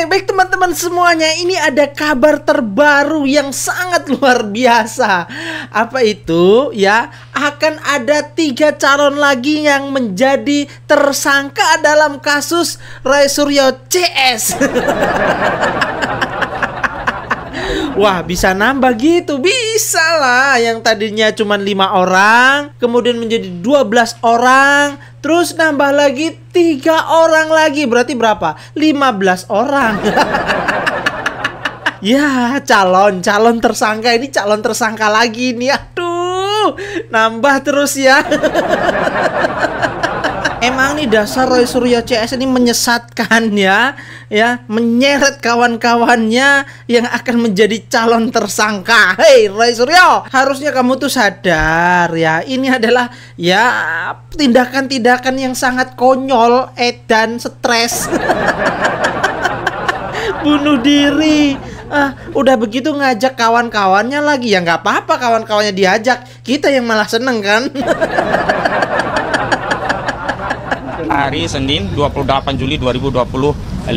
Baik teman-teman semuanya, ini ada kabar terbaru yang sangat luar biasa. Apa itu? Ya, akan ada 3 calon lagi yang menjadi tersangka dalam kasus Roy Suryo CS. Wah, bisa nambah gitu? Bisa lah. Yang tadinya cuma 5 orang, kemudian menjadi 12 orang, terus nambah lagi 3 orang lagi. Berarti berapa? 15 orang. Ya, calon tersangka ini calon tersangka lagi nih. Aduh, nambah terus ya. Emang nih dasar Roy Suryo CS ini menyesatkan ya, menyeret kawan-kawannya yang akan menjadi calon tersangka. Hei Roy Suryo, harusnya kamu tuh sadar ya, ini adalah ya tindakan-tindakan yang sangat konyol, edan, stres. Bunuh diri. Udah begitu ngajak kawan-kawannya lagi, ya nggak apa-apa kawan-kawannya diajak, kita yang malah seneng kan. Hari Senin 28 Juli 2025.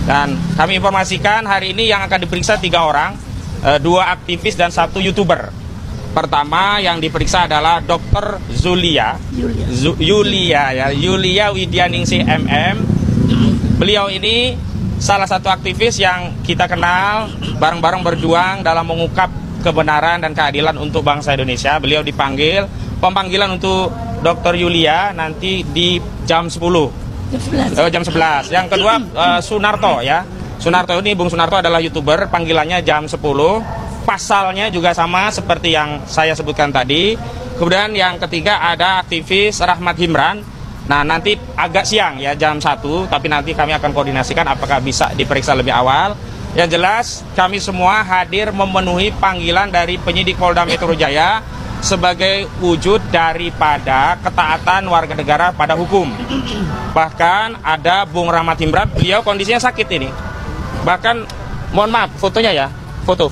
Dan kami informasikan hari ini yang akan diperiksa 3 orang, 2 aktivis dan 1 YouTuber. Pertama yang diperiksa adalah Dr. Yulia Widyaningsih MM. Beliau ini salah satu aktivis yang kita kenal, bareng-bareng berjuang dalam mengungkap kebenaran dan keadilan untuk bangsa Indonesia. Beliau dipanggil, pemanggilan untuk Dr. Yulia nanti di jam 10. Jam 11. Yang kedua Sunarto ya. Sunarto ini, Bung Sunarto adalah YouTuber, panggilannya jam 10. Pasalnya juga sama seperti yang saya sebutkan tadi. Kemudian yang ketiga ada aktivis Rahmat Himran. Nah, nanti agak siang ya, jam 1, tapi nanti kami akan koordinasikan apakah bisa diperiksa lebih awal. Yang jelas kami semua hadir memenuhi panggilan dari penyidik Polda Metro Jaya sebagai wujud daripada ketaatan warga negara pada hukum. Bahkan ada Bung Rahmat Himran, beliau kondisinya sakit ini. Bahkan mohon maaf fotonya ya, foto.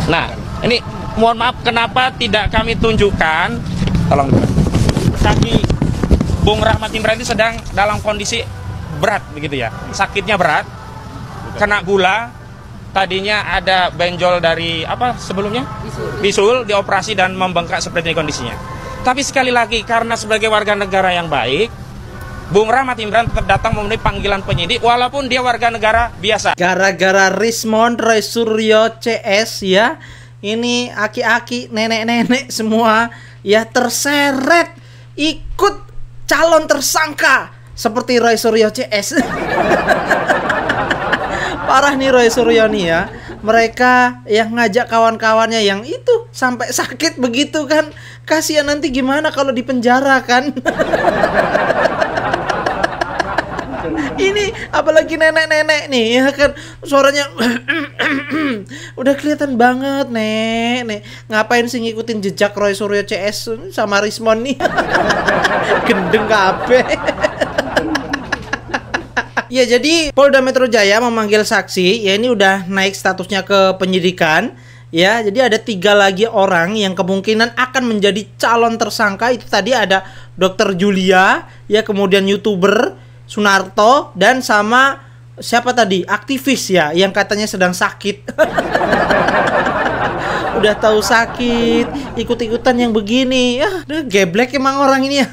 Nah, ini mohon maaf kenapa tidak kami tunjukkan, tolong kaki Bung Rahmat Himran ini sedang dalam kondisi berat begitu ya. Sakitnya berat, kena gula. Tadinya ada benjol dari apa sebelumnya? Bisul, dioperasi dan membengkak seperti ini kondisinya. Tapi sekali lagi karena sebagai warga negara yang baik, Bung Rahmat Himran tetap datang memenuhi panggilan penyidik walaupun dia warga negara biasa. Gara-gara Rismond Roy Suryo CS ya, ini aki-aki, nenek-nenek semua ya terseret ikut calon tersangka seperti Roy Suryo CS. Parah nih Roy Suryo nih ya. Mereka yang ngajak kawan-kawannya yang itu sampai sakit begitu kan. Kasihan nanti gimana kalau di penjara kan. Ini apalagi nenek-nenek nih ya kan, suaranya udah kelihatan banget nek. Ngapain sih ngikutin jejak Roy Suryo CS sama Rismond nih. Gendeng kabeh. Ya, jadi Polda Metro Jaya memanggil saksi. Ya, ini udah naik statusnya ke penyidikan. Ya, jadi ada 3 lagi orang yang kemungkinan akan menjadi calon tersangka. Itu tadi ada Dr. Yulia, ya, kemudian YouTuber Sunarto, dan sama siapa tadi? Aktivis ya, yang katanya sedang sakit. Udah tahu sakit, ikut-ikutan yang begini. Ya, geblek emang orang ini ya.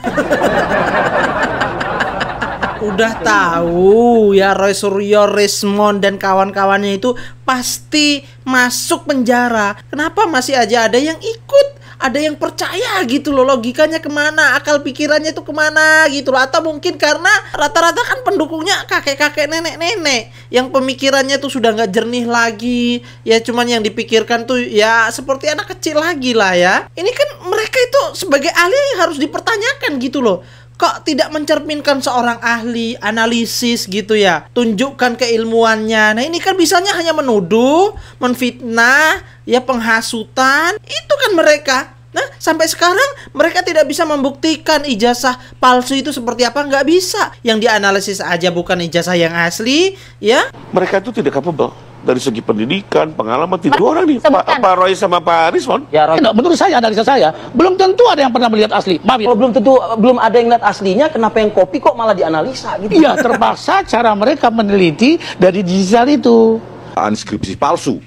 Udah tahu ya Roy Suryo, Rismond dan kawan-kawannya itu pasti masuk penjara. Kenapa masih aja ada yang ikut, ada yang percaya gitu loh? Logikanya kemana, akal pikirannya itu kemana gitu loh? Atau mungkin karena rata-rata kan pendukungnya kakek-kakek, nenek-nenek yang pemikirannya tuh sudah nggak jernih lagi. Ya cuman yang dipikirkan tuh ya seperti anak kecil lagi lah ya. Ini kan mereka itu sebagai ahli harus dipertanyakan gitu loh. Kok tidak mencerminkan seorang ahli analisis gitu ya, tunjukkan keilmuannya. Nah ini kan bisanya hanya menuduh, menfitnah, ya penghasutan. Itu kan mereka. Nah sampai sekarang mereka tidak bisa membuktikan ijazah palsu itu seperti apa. Nggak bisa. Yang dianalisis aja bukan ijazah yang asli ya. Mereka itu tidak capable dari segi pendidikan, pengalaman, tidak dua orang nih, Pak Roy sama Pak Rismon. Ya, Roy. Menurut saya, analisa saya, belum tentu ada yang pernah melihat asli. Maaf ya. Kalau belum tentu, belum ada yang lihat aslinya, kenapa yang kopi kok malah dianalisa gitu? Iya, terpaksa cara mereka meneliti dari digital itu. Skripsi palsu,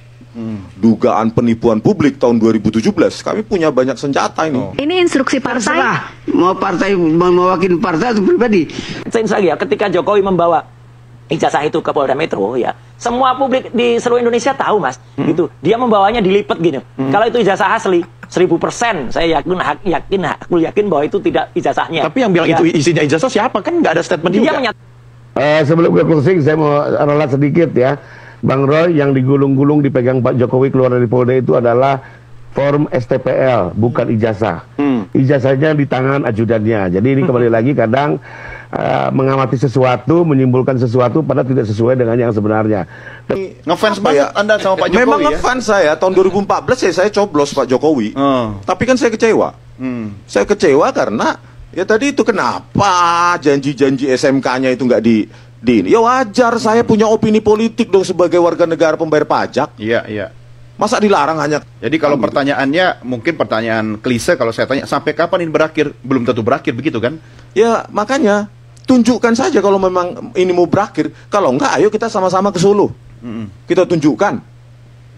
dugaan penipuan publik tahun 2017, kami punya banyak senjata ini. Ini instruksi partai. Terserah, mau partai mewakili partai atau pribadi. Saya ketika Jokowi membawa ijazah itu ke Polda Metro, ya semua publik di seluruh Indonesia tahu, Mas. Gitu. Dia membawanya dilipet gini. Kalau itu ijazah asli, 1000% saya aku yakin bahwa itu tidak ijazahnya. Tapi yang bilang ya, itu isinya ijazah siapa? Kan nggak ada statement dia juga. Sebelum ke closing, saya mau ralat sedikit ya. Bang Roy, yang digulung-gulung dipegang Pak Jokowi keluar dari Polda itu adalah form STPL, bukan ijazah. Ijazahnya di tangan ajudannya. Jadi ini kembali lagi kadang mengamati sesuatu, menyimpulkan sesuatu padahal tidak sesuai dengan yang sebenarnya. Ngefans banget Anda sama Pak Jokowi. Memang ngefans saya, tahun 2014 saya coblos Pak Jokowi. Tapi kan saya kecewa. Saya kecewa karena ya tadi itu kenapa janji-janji SMK-nya itu nggak di ya wajar, saya punya opini politik dong sebagai warga negara pembayar pajak. Iya, iya. Masa dilarang hanya? Jadi kalau pertanyaannya mungkin pertanyaan klise, kalau saya tanya sampai kapan ini berakhir, belum tentu berakhir begitu kan? Ya makanya tunjukkan saja kalau memang ini mau berakhir. Kalau enggak, ayo kita sama-sama ke Solo. Kita tunjukkan.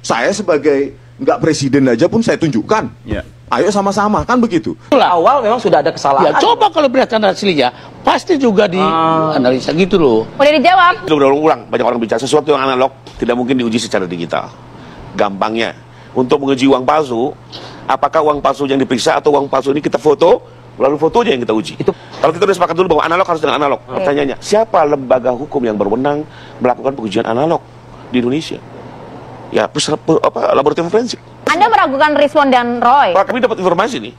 Saya sebagai nggak presiden aja pun saya tunjukkan. Ya. Ayo sama-sama, kan begitu. Awal memang sudah ada kesalahan. Ya coba kalau perhatikan aslinya, pasti juga dianalisa gitu loh. Udah dijawab. Berulang-ulang, banyak orang bicara sesuatu yang analog tidak mungkin diuji secara digital. Gampangnya, untuk menguji uang palsu, apakah uang palsu yang diperiksa atau uang palsu ini kita foto, lalu fotonya yang kita uji. Kalau kita sudah sepakat dulu bahwa analog harus dengan analog, pertanyaannya, siapa lembaga hukum yang berwenang melakukan pengujian analog di Indonesia? Ya, laboratorium forensik. Anda meragukan Rismon dan Roy? Kami dapat informasi nih,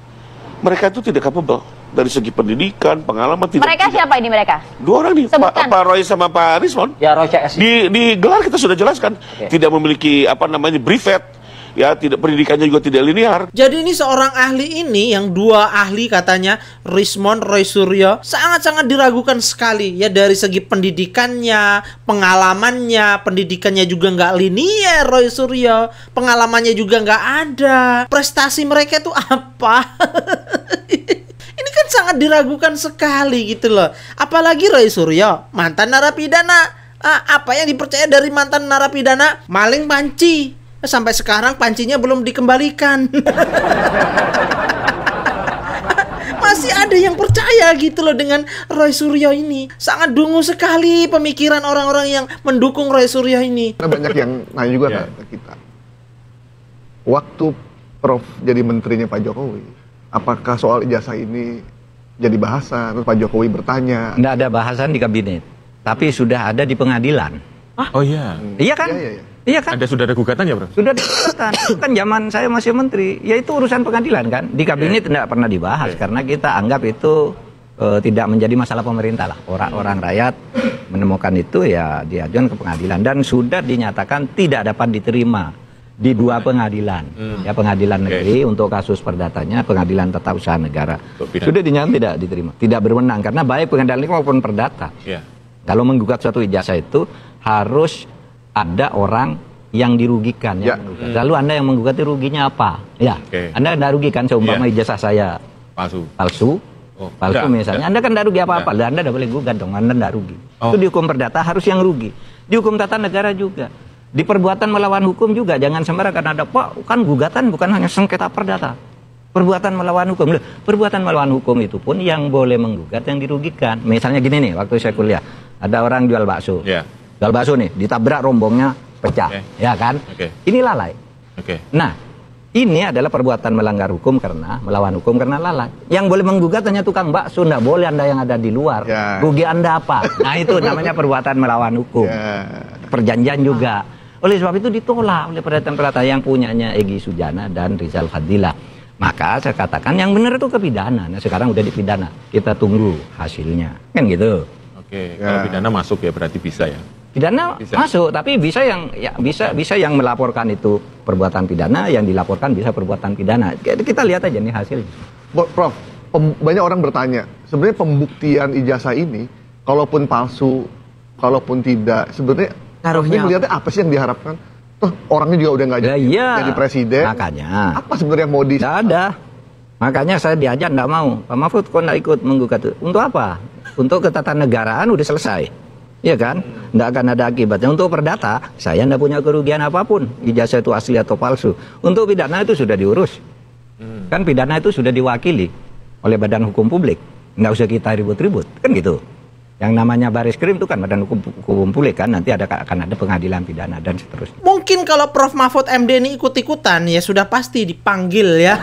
mereka itu tidak capable dari segi pendidikan, pengalaman. Mereka siapa ini mereka? Dua orang nih, Pak Roy sama Pak Rismon. Ya, Roy CS. Di gelar kita sudah jelaskan, tidak memiliki brevet, ya tidak, pendidikannya juga tidak linear. Jadi ini seorang ahli ini, yang dua ahli katanya, Rismon, Roy Suryo, sangat-sangat diragukan sekali ya dari segi pendidikannya, pengalamannya. Pendidikannya juga nggak linear Roy Suryo, pengalamannya juga nggak ada. Prestasi mereka itu apa? Ini kan sangat diragukan sekali gitu loh. Apalagi Roy Suryo, mantan narapidana. Apa yang dipercaya dari mantan narapidana? Maling panci. Sampai sekarang pancinya belum dikembalikan. Masih ada yang percaya gitu loh dengan Roy Suryo ini. Sangat dungu sekali pemikiran orang-orang yang mendukung Roy Suryo ini. Banyak yang nanya juga ke kita. Waktu Prof jadi menterinya Pak Jokowi, apakah soal ijazah ini jadi bahasan? Terus Pak Jokowi bertanya. Nggak ada bahasan di kabinet, tapi sudah ada di pengadilan. Oh iya. Iya kan? Iya kan? Sudah ada gugatan ya, Bro? Sudah ada gugatan. Kan zaman saya masih menteri, ya itu urusan pengadilan kan. Di kabinet tidak pernah dibahas karena kita anggap itu tidak menjadi masalah pemerintah lah. Orang rakyat menemukan itu ya diajukan ke pengadilan dan sudah dinyatakan tidak dapat diterima di dua pengadilan. Ya pengadilan negeri untuk kasus perdatanya, pengadilan tata usaha negara. Sudah dinyatakan tidak diterima, tidak berwenang karena baik pengadilan negeri maupun perdata. Kalau menggugat suatu ijazah itu harus ada orang yang dirugikan. Lalu Anda yang menggugat itu ruginya apa? Ya, Anda tidak rugi kan seumpama ijazah saya palsu misalnya. Anda kan tidak rugi apa-apa. Anda tidak boleh gugat dong, Anda tidak rugi. Itu di hukum perdata harus yang rugi. Di hukum tata negara juga. Di perbuatan melawan hukum juga. Jangan sembarangan karena ada, Pak, kan gugatan bukan hanya sengketa perdata. Perbuatan melawan hukum. Perbuatan melawan hukum itu pun yang boleh menggugat yang dirugikan. Misalnya gini nih, waktu saya kuliah, ada orang jual bakso. Jual bakso nih, ditabrak rombongnya pecah, ya kan? Ini lalai. Nah, ini adalah perbuatan melanggar hukum karena melawan hukum karena lalai. Yang boleh menggugat hanya tukang bakso, nggak boleh Anda yang ada di luar. Rugi Anda apa? Nah itu namanya perbuatan melawan hukum. Perjanjian juga. Oleh sebab itu ditolak oleh perdata yang punyanya Egy Sujana dan Rizal Fadila. Maka saya katakan yang benar itu kepidana. Nah sekarang udah dipidana. Kita tunggu hasilnya, kan gitu. Kalau pidana masuk ya berarti bisa ya. Pidana masuk, tapi bisa yang bisa yang melaporkan itu perbuatan pidana, yang dilaporkan bisa perbuatan pidana. Kita lihat aja nih hasilnya. Prof, banyak orang bertanya, sebenarnya pembuktian ijazah ini, kalaupun palsu, kalaupun tidak, sebenarnya melihatnya apa sih yang diharapkan? Orangnya juga udah nggak jadi presiden. Makanya. Apa sebenarnya mau di? Nggak ada. Makanya saya diajak nggak mau. Pak Mahfud kok nggak ikut menggugat itu? Untuk apa? Untuk ketatanegaraan udah selesai. Iya kan? Nggak akan ada akibatnya. Untuk perdata, saya nggak punya kerugian apapun. Ijazah itu asli atau palsu. Untuk pidana itu sudah diurus. Kan pidana itu sudah diwakili oleh Badan Hukum Publik. Nggak usah kita ribut-ribut. Kan gitu. Yang namanya Baris Krim itu kan Badan Hukum Publik kan. Nanti akan ada pengadilan pidana dan seterusnya. Mungkin kalau Prof. Mahfud MD ini ikut-ikutan ya sudah pasti dipanggil ya.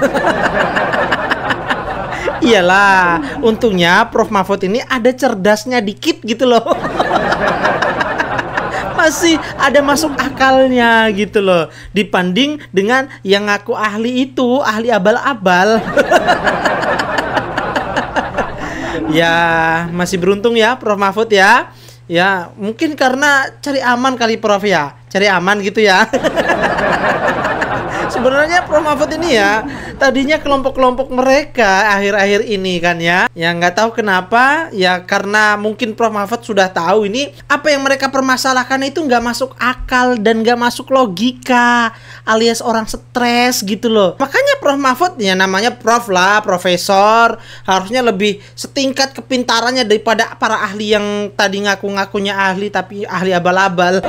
Iyalah, untungnya Prof. Mahfud ini ada cerdasnya dikit gitu loh. Masih ada masuk akalnya gitu loh. Dibanding dengan yang ngaku ahli itu, ahli abal-abal. Ya, masih beruntung ya Prof. Mahfud ya. Ya, mungkin karena cari aman kali Prof ya. Cari aman gitu ya. Sebenarnya Prof. Mahfud ini ya tadinya kelompok-kelompok mereka akhir-akhir ini kan ya, yang nggak tahu kenapa ya, karena mungkin Prof. Mahfud sudah tahu ini apa yang mereka permasalahkan itu nggak masuk akal dan nggak masuk logika, alias orang stres gitu loh. Makanya Prof. Mahfud ya namanya Prof lah, profesor, harusnya lebih setingkat kepintarannya daripada para ahli yang tadi ngaku-ngakunya ahli tapi ahli abal-abal.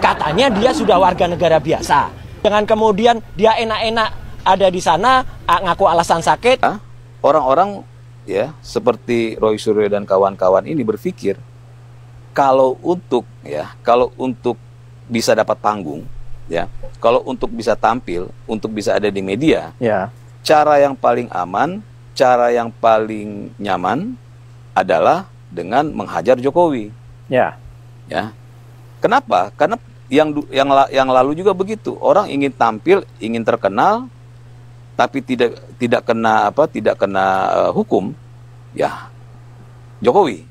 Katanya dia sudah warga negara biasa. Jangan kemudian dia enak-enak ada di sana ngaku alasan sakit. Orang-orang ya seperti Roy Suryo dan kawan-kawan ini berpikir kalau untuk bisa dapat panggung ya, kalau untuk bisa tampil, untuk bisa ada di media, cara yang paling aman, cara yang paling nyaman adalah dengan menghajar Jokowi. Ya. Kenapa? Karena yang lalu juga begitu. Orang ingin tampil, ingin terkenal, tapi tidak kena hukum, ya Jokowi.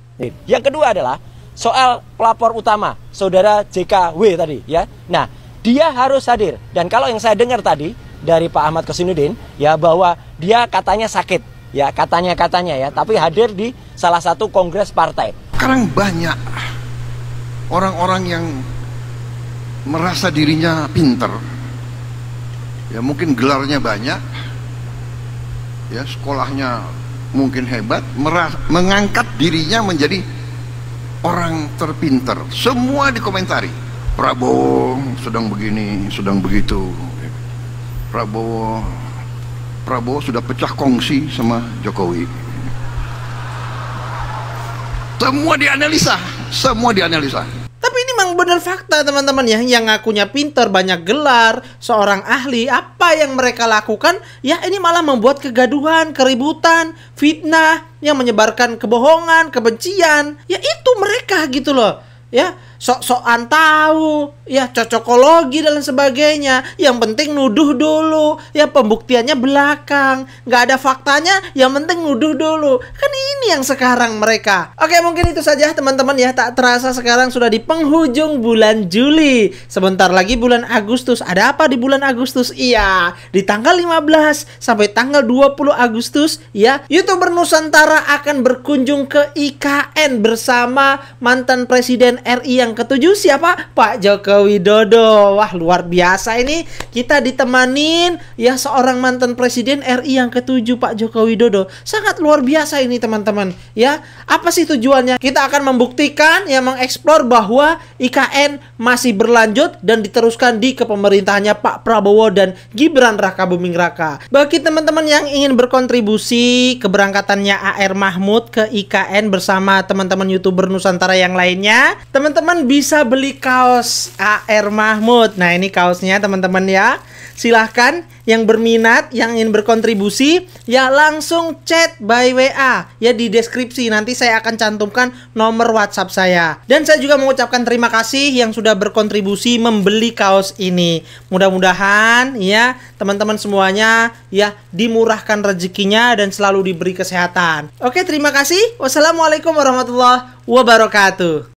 Yang kedua adalah soal pelapor utama, saudara JKW tadi, ya. Nah, dia harus hadir. Dan kalau yang saya dengar tadi dari Pak Ahmad Kosinudin, ya bahwa dia katanya sakit, ya katanya ya, tapi hadir di salah satu kongres partai. Sekarang banyak orang-orang yang merasa dirinya pinter, ya mungkin gelarnya banyak, ya sekolahnya mungkin hebat, mengangkat dirinya menjadi orang terpinter. Semua dikomentari. Prabowo sedang begini, sedang begitu. Prabowo sudah pecah kongsi sama Jokowi. Semua dianalisa. Tapi ini memang benar fakta teman-teman ya, yang ngakunya pinter, banyak gelar, seorang ahli, apa yang mereka lakukan ya ini malah membuat kegaduhan, keributan, fitnah, yang menyebarkan kebohongan, kebencian. Ya itu mereka gitu loh. Ya, sok-sokan tahu, ya cocokologi dan sebagainya. Yang penting nuduh dulu, ya pembuktiannya belakang. Nggak ada faktanya, yang penting nuduh dulu. Kan ini yang sekarang mereka. Oke, mungkin itu saja teman-teman ya. Tak terasa sekarang sudah di penghujung bulan Juli. Sebentar lagi bulan Agustus. Ada apa di bulan Agustus? Iya, di tanggal 15 sampai tanggal 20 Agustus ya, YouTuber Nusantara akan berkunjung ke IKN bersama mantan Presiden RI yang ke-7, siapa? Pak Joko Widodo. Wah, luar biasa ini. Kita ditemanin ya seorang mantan Presiden RI yang ke-7, Pak Joko Widodo. Sangat luar biasa ini teman-teman ya. Apa sih tujuannya? Kita akan membuktikan ya, mengeksplor bahwa IKN masih berlanjut dan diteruskan di kepemerintahannya Pak Prabowo dan Gibran Rakabuming Raka. Bagi teman-teman yang ingin berkontribusi keberangkatannya AR Mahmud ke IKN bersama teman-teman YouTuber Nusantara yang lainnya, teman-teman bisa beli kaos AR Mahmud. Nah, ini kaosnya teman-teman ya. Silahkan yang berminat, yang ingin berkontribusi ya langsung chat by WA ya di deskripsi. Nanti saya akan cantumkan nomor WhatsApp saya. Dan saya juga mengucapkan terima kasih yang sudah berkontribusi membeli kaos ini. Mudah-mudahan ya teman-teman semuanya ya dimurahkan rezekinya dan selalu diberi kesehatan. Oke, terima kasih. Wassalamualaikum warahmatullahi wabarakatuh.